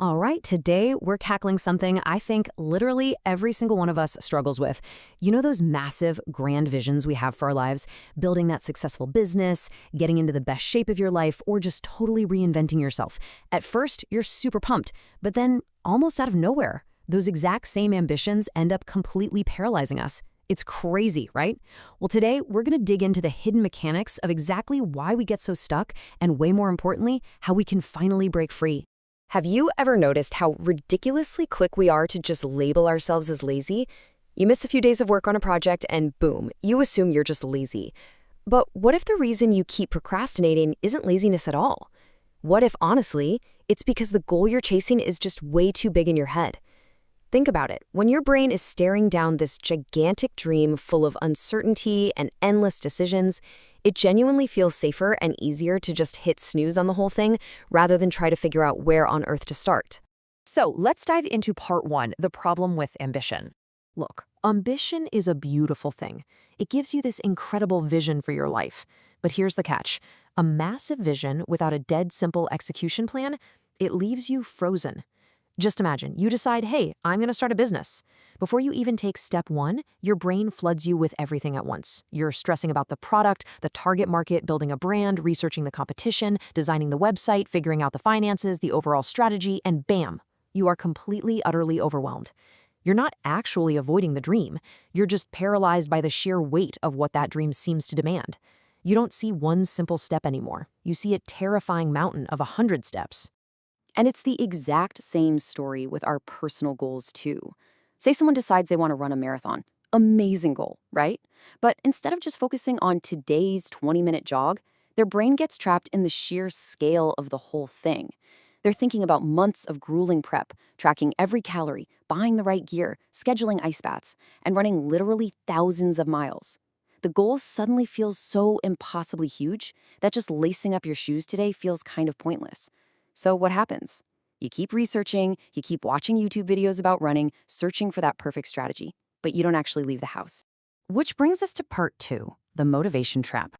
All right, today we're cackling something I think literally every single one of us struggles with. You know those massive, grand visions we have for our lives? Building that successful business, getting into the best shape of your life, or just totally reinventing yourself. At first, you're super pumped, but then almost out of nowhere, those exact same ambitions end up completely paralyzing us. It's crazy, right? Well, today we're going to dig into the hidden mechanics of exactly why we get so stuck and, way more importantly, how we can finally break free. Have you ever noticed how ridiculously quick we are to just label ourselves as lazy? You miss a few days of work on a project and boom, you assume you're just lazy. But what if the reason you keep procrastinating isn't laziness at all? What if, honestly, it's because the goal you're chasing is just way too big in your head? Think about it. When your brain is staring down this gigantic dream full of uncertainty and endless decisions, it genuinely feels safer and easier to just hit snooze on the whole thing rather than try to figure out where on earth to start. So let's dive into part one, the problem with ambition. Look, ambition is a beautiful thing. It gives you this incredible vision for your life. But here's the catch. A massive vision without a dead simple execution plan, it leaves you frozen. Just imagine, you decide, hey, I'm going to start a business. Before you even take step one, your brain floods you with everything at once. You're stressing about the product, the target market, building a brand, researching the competition, designing the website, figuring out the finances, the overall strategy, and bam, you are completely, utterly overwhelmed. You're not actually avoiding the dream. You're just paralyzed by the sheer weight of what that dream seems to demand. You don't see one simple step anymore. You see a terrifying mountain of 100 steps. And it's the exact same story with our personal goals too. Say someone decides they want to run a marathon. Amazing goal, right? But instead of just focusing on today's 20-minute jog, their brain gets trapped in the sheer scale of the whole thing. They're thinking about months of grueling prep, tracking every calorie, buying the right gear, scheduling ice baths, and running literally thousands of miles. The goal suddenly feels so impossibly huge that just lacing up your shoes today feels kind of pointless. So what happens? You keep researching, you keep watching YouTube videos about running, searching for that perfect strategy, but you don't actually leave the house. Which brings us to part two, the motivation trap.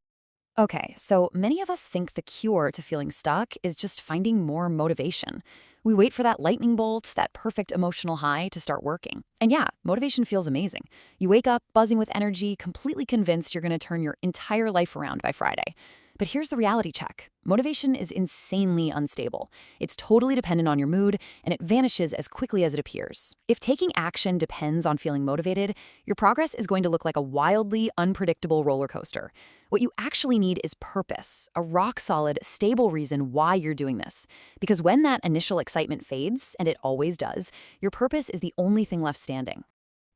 Okay, so many of us think the cure to feeling stuck is just finding more motivation. We wait for that lightning bolt, that perfect emotional high to start working. And yeah, motivation feels amazing. You wake up buzzing with energy, completely convinced you're going to turn your entire life around by Friday. But here's the reality check. Motivation is insanely unstable. It's totally dependent on your mood, and it vanishes as quickly as it appears. If taking action depends on feeling motivated, your progress is going to look like a wildly unpredictable roller coaster. What you actually need is purpose, a rock-solid, stable reason why you're doing this. Because when that initial excitement fades, and it always does, your purpose is the only thing left standing.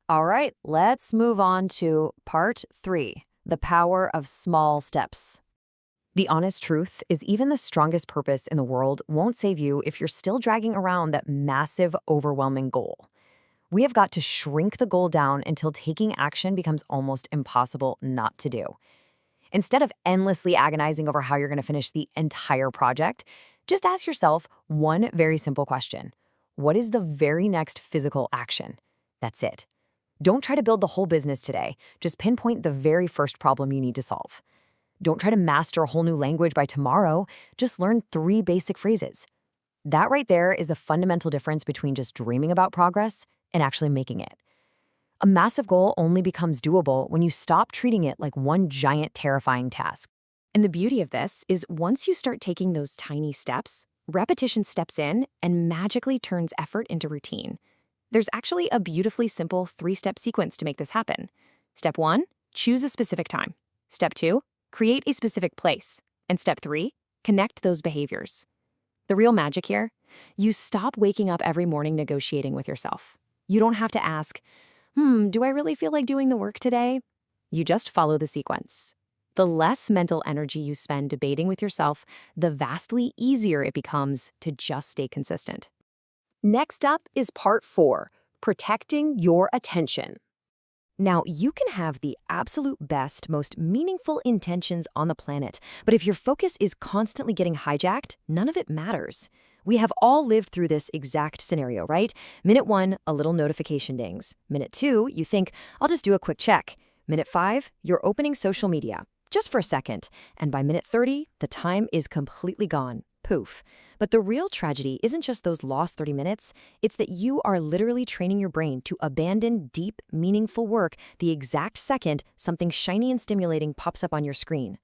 All right, let's move on to part three, the power of small steps. The honest truth is even the strongest purpose in the world won't save you if you're still dragging around that massive, overwhelming goal. We have got to shrink the goal down until taking action becomes almost impossible not to do. Instead of endlessly agonizing over how you're going to finish the entire project, just ask yourself one very simple question. What is the very next physical action? That's it. Don't try to build the whole business today. Just pinpoint the very first problem you need to solve. Don't try to master a whole new language by tomorrow. Just learn 3 basic phrases. That right there is the fundamental difference between just dreaming about progress and actually making it. A massive goal only becomes doable when you stop treating it like one giant, terrifying task. And the beauty of this is once you start taking those tiny steps, repetition steps in and magically turns effort into routine. There's actually a beautifully simple 3-step sequence to make this happen. Step 1, choose a specific time. Step 2, create a specific place. And step 3, connect those behaviors. The real magic here, you stop waking up every morning negotiating with yourself. You don't have to ask, do I really feel like doing the work today? You just follow the sequence. The less mental energy you spend debating with yourself, the vastly easier it becomes to just stay consistent. Next up is part 4, protecting your attention. Now, you can have the absolute best, most meaningful intentions on the planet, but if your focus is constantly getting hijacked, none of it matters. We have all lived through this exact scenario, right? Minute 1, a little notification dings. Minute 2, you think, I'll just do a quick check. Minute 5, you're opening social media, just for a second. And by minute 30, the time is completely gone. Poof. But the real tragedy isn't just those lost 30 minutes, it's that you are literally training your brain to abandon deep, meaningful work the exact second something shiny and stimulating pops up on your screen.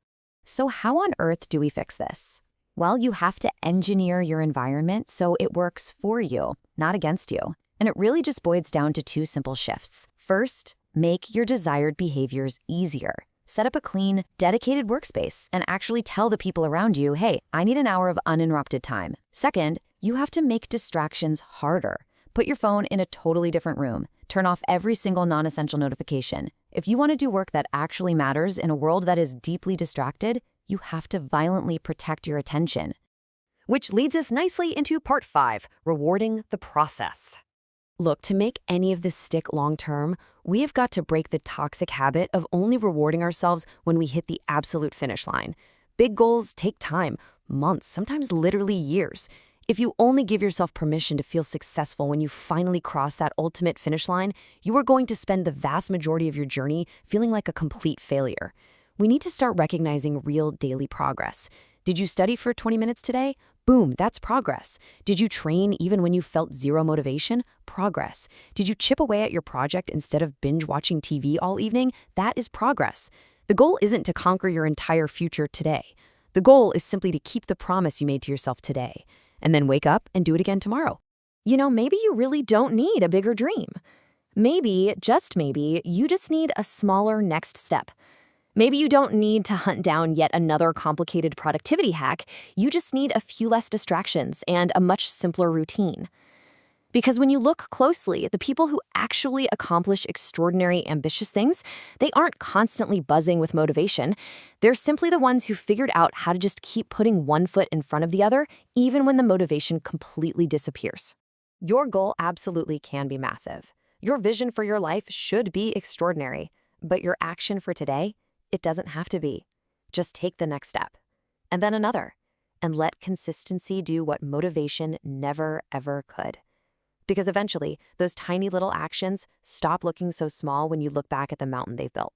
So how on earth do we fix this? Well, you have to engineer your environment so it works for you, not against you. And it really just boils down to two simple shifts. First, make your desired behaviors easier. Set up a clean, dedicated workspace and actually tell the people around you, hey, I need an hour of uninterrupted time. Second, you have to make distractions harder. Put your phone in a totally different room. Turn off every single non-essential notification. If you want to do work that actually matters in a world that is deeply distracted, you have to violently protect your attention. Which leads us nicely into part 5, rewarding the process. Look, to make any of this stick long-term, we have got to break the toxic habit of only rewarding ourselves when we hit the absolute finish line. Big goals take time, months, sometimes literally years. If you only give yourself permission to feel successful when you finally cross that ultimate finish line, you are going to spend the vast majority of your journey feeling like a complete failure. We need to start recognizing real daily progress. Did you study for 20 minutes today? Boom, that's progress. Did you train even when you felt zero motivation? Progress. Did you chip away at your project instead of binge watching TV all evening? That is progress. The goal isn't to conquer your entire future today. The goal is simply to keep the promise you made to yourself today, and then wake up and do it again tomorrow. Maybe you really don't need a bigger dream. Maybe, just maybe, you just need a smaller next step. Maybe you don't need to hunt down yet another complicated productivity hack. You just need a few less distractions and a much simpler routine. Because when you look closely, the people who actually accomplish extraordinary, ambitious things, they aren't constantly buzzing with motivation. They're simply the ones who figured out how to just keep putting one foot in front of the other, even when the motivation completely disappears. Your goal absolutely can be massive. Your vision for your life should be extraordinary. But your action for today, it doesn't have to be. Just take the next step, and then another, and let consistency do what motivation never, ever could. Because eventually, those tiny little actions stop looking so small when you look back at the mountain they've built.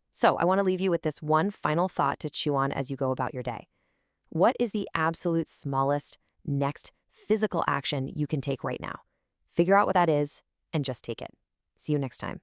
So I want to leave you with this one final thought to chew on as you go about your day. What is the absolute smallest, next physical action you can take right now? Figure out what that is and just take it. See you next time.